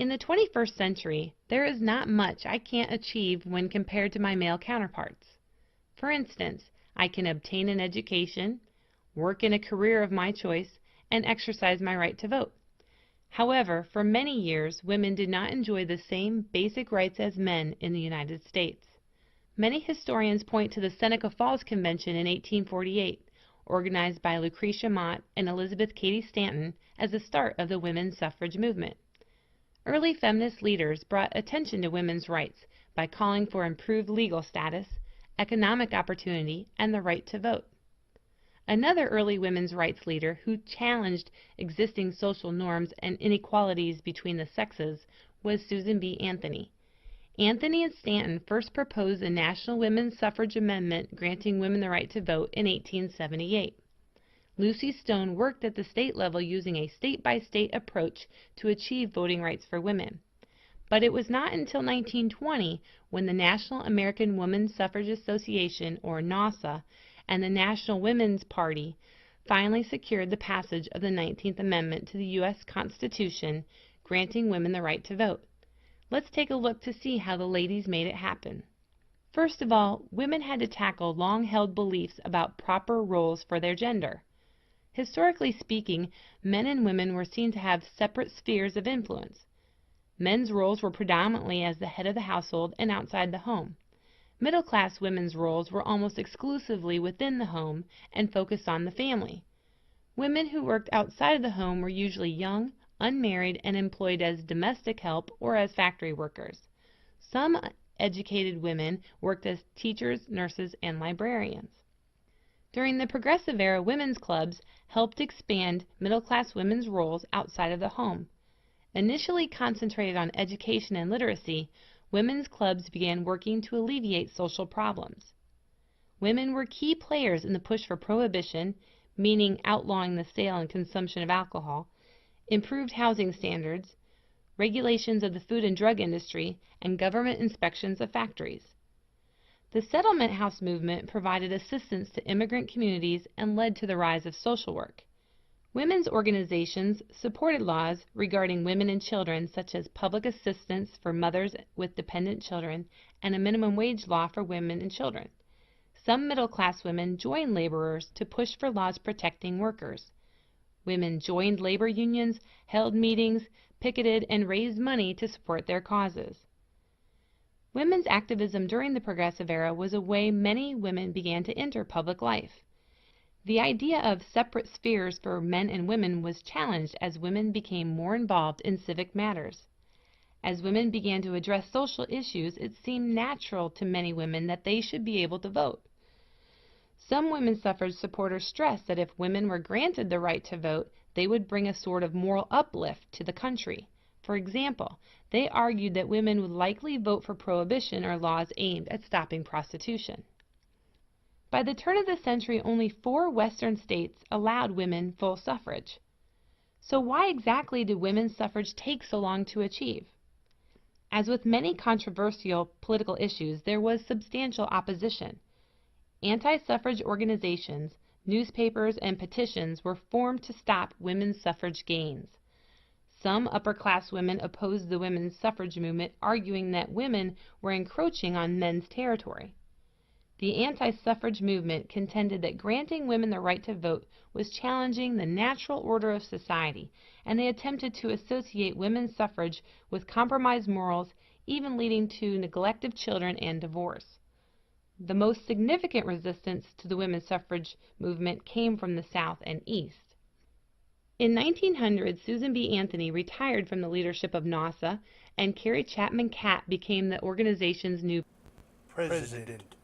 In the 21st century, there is not much I can't achieve when compared to my male counterparts. For instance, I can obtain an education, work in a career of my choice, and exercise my right to vote. However, for many years, women did not enjoy the same basic rights as men in the United States. Many historians point to the Seneca Falls Convention in 1848, organized by Lucretia Mott and Elizabeth Cady Stanton, as the start of the women's suffrage movement. Early feminist leaders brought attention to women's rights by calling for improved legal status, economic opportunity, and the right to vote. Another early women's rights leader who challenged existing social norms and inequalities between the sexes was Susan B. Anthony. Anthony and Stanton first proposed the National Women's Suffrage Amendment granting women the right to vote in 1878. Lucy Stone worked at the state level using a state-by-state approach to achieve voting rights for women. But it was not until 1920 when the National American Women's Suffrage Association, or NAWSA, and the National Women's Party finally secured the passage of the 19th Amendment to the U.S. Constitution, granting women the right to vote. Let's take a look to see how the ladies made it happen. First of all, women had to tackle long-held beliefs about proper roles for their gender. Historically speaking, men and women were seen to have separate spheres of influence. Men's roles were predominantly as the head of the household and outside the home. Middle-class women's roles were almost exclusively within the home and focused on the family. Women who worked outside of the home were usually young, unmarried, and employed as domestic help or as factory workers. Some educated women worked as teachers, nurses, and librarians. During the Progressive Era, women's clubs helped expand middle-class women's roles outside of the home. Initially concentrated on education and literacy, women's clubs began working to alleviate social problems. Women were key players in the push for prohibition, meaning outlawing the sale and consumption of alcohol, improved housing standards, regulations of the food and drug industry, and government inspections of factories. The settlement house movement provided assistance to immigrant communities and led to the rise of social work. Women's organizations supported laws regarding women and children, such as public assistance for mothers with dependent children and a minimum wage law for women and children. Some middle-class women joined laborers to push for laws protecting workers. Women joined labor unions, held meetings, picketed, and raised money to support their causes. Women's activism during the Progressive Era was a way many women began to enter public life. The idea of separate spheres for men and women was challenged as women became more involved in civic matters. As women began to address social issues, it seemed natural to many women that they should be able to vote. Some women's suffrage supporters stressed that if women were granted the right to vote, they would bring a sort of moral uplift to the country. For example, they argued that women would likely vote for prohibition or laws aimed at stopping prostitution. By the turn of the century, only 4 Western states allowed women full suffrage. So why exactly did women's suffrage take so long to achieve? As with many controversial political issues, there was substantial opposition. Anti-suffrage organizations, newspapers, and petitions were formed to stop women's suffrage gains. Some upper-class women opposed the women's suffrage movement, arguing that women were encroaching on men's territory. The anti-suffrage movement contended that granting women the right to vote was challenging the natural order of society, and they attempted to associate women's suffrage with compromised morals, even leading to neglect of children and divorce. The most significant resistance to the women's suffrage movement came from the South and East. In 1900, Susan B. Anthony retired from the leadership of NAWSA, and Carrie Chapman Catt became the organization's new president.